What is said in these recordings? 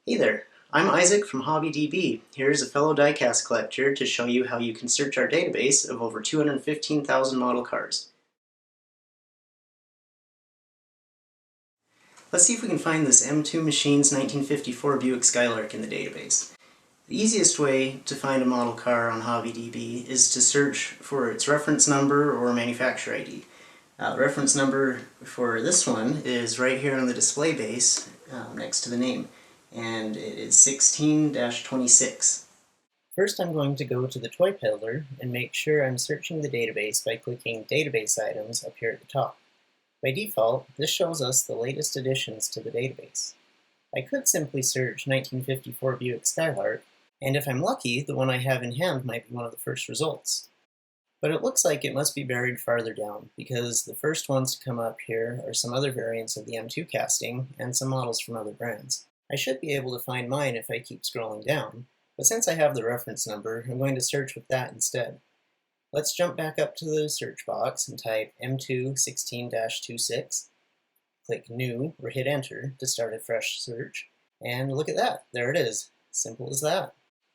Hey there, I'm Isaac from hobbyDB. Here's a fellow diecast collector to show you how you can search our database of over 215,000 model cars. Let's see if we can find this M2 Machines 1954 Buick Skylark in the database. The easiest way to find a model car on hobbyDB is to search for its reference number or manufacturer ID. The reference number for this one is right here on the display base next to the name, and it is 16-26. First, I'm going to go to the Toy Peddler and make sure I'm searching the database by clicking Database Items up here at the top. By default, this shows us the latest additions to the database. I could simply search 1954 Buick Skylark, and if I'm lucky, the one I have in hand might be one of the first results. But it looks like it must be buried farther down, because the first ones to come up here are some other variants of the M2 casting and some models from other brands. I should be able to find mine if I keep scrolling down, but since I have the reference number, I'm going to search with that instead. Let's jump back up to the search box and type M2 16-26, click New or hit Enter to start a fresh search, and look at that, there it is. Simple as that.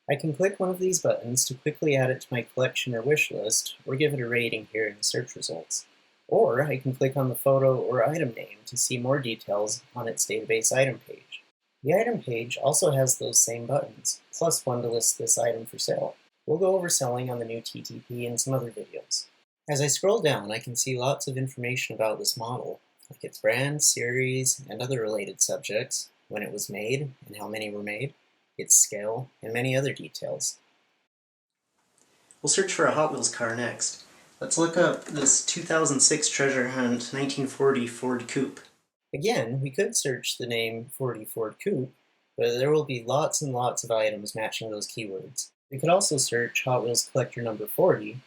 I can click one of these buttons to quickly add it to my collection or wish list, or give it a rating here in the search results. Or I can click on the photo or item name to see more details on its database item page. The item page also has those same buttons, plus one to list this item for sale. We'll go over selling on the new TTP in some other videos. As I scroll down, I can see lots of information about this model, like its brand, series, and other related subjects, when it was made and how many were made, its scale, and many other details. We'll search for a Hot Wheels car next. Let's look up this 2006 treasure hunt 1940 Ford Coupe. Again, we could search the name 40 Ford Coupe, but there will be lots and lots of items matching those keywords. We could also search Hot Wheels collector number 40,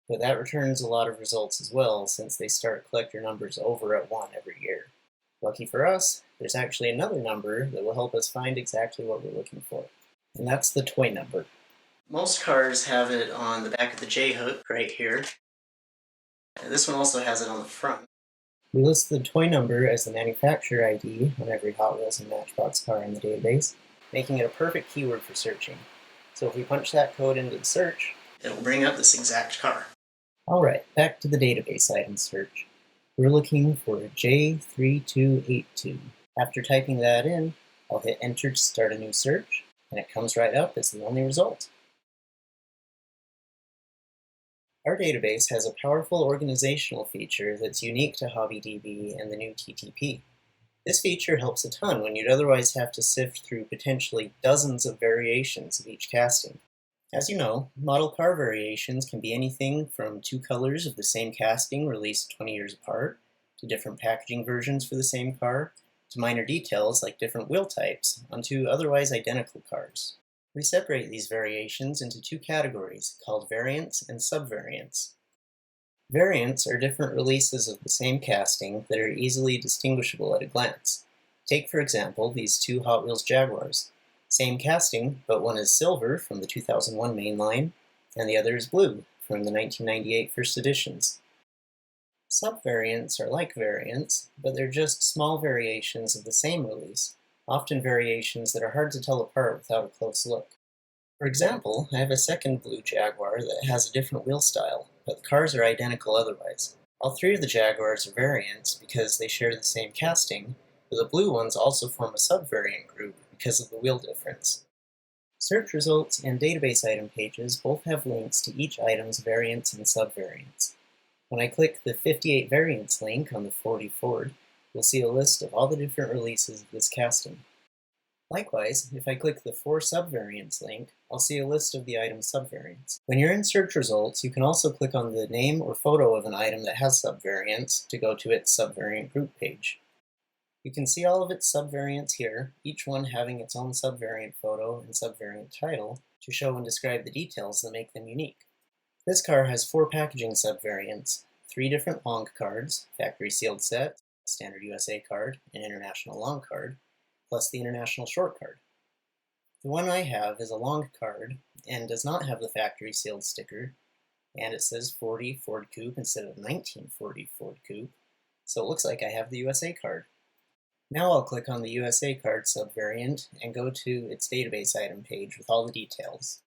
but that returns a lot of results as well, since they start collector numbers over at 1 every year. Lucky for us, there's actually another number that will help us find exactly what we're looking for, and that's the toy number. Most cars have it on the back of the J-hook right here. This one also has it on the front. We list the toy number as the manufacturer ID on every Hot Wheels and Matchbox car in the database, making it a perfect keyword for searching. So if we punch that code into the search, it'll bring up this exact car. Alright, back to the database item search. We're looking for J3282. After typing that in, I'll hit Enter to start a new search, and it comes right up as the only result. Our database has a powerful organizational feature that's unique to hobbyDB and the new TTP. This feature helps a ton when you'd otherwise have to sift through potentially dozens of variations of each casting. As you know, model car variations can be anything from 2 colors of the same casting released 20 years apart, to different packaging versions for the same car, to minor details like different wheel types on 2 otherwise identical cars. We separate these variations into 2 categories called variants and subvariants. Variants are different releases of the same casting that are easily distinguishable at a glance. Take, for example, these 2 Hot Wheels Jaguars. Same casting, but one is silver from the 2001 main line, and the other is blue from the 1998 first editions. Subvariants are like variants, but they're just small variations of the same release, often variations that are hard to tell apart without a close look. For example, I have a second blue Jaguar that has a different wheel style, but the cars are identical otherwise. All 3 of the Jaguars are variants because they share the same casting, but the blue ones also form a subvariant group because of the wheel difference. Search results and database item pages both have links to each item's variants and subvariants. When I click the 58 variants link on the 40 Ford, you'll see a list of all the different releases of this casting. Likewise, if I click the 4 subvariants link, I'll see a list of the item's subvariants. When you're in search results, you can also click on the name or photo of an item that has subvariants to go to its subvariant group page. You can see all of its subvariants here, each one having its own subvariant photo and subvariant title to show and describe the details that make them unique. This car has 4 packaging subvariants, 3 different long cards, factory sealed set, standard USA card, and international long card, plus the international short card. The one I have is a long card and does not have the factory sealed sticker, and it says 40 Ford Coupe instead of 1940 Ford Coupe, so it looks like I have the USA card. Now I'll click on the USA card subvariant and go to its database item page with all the details.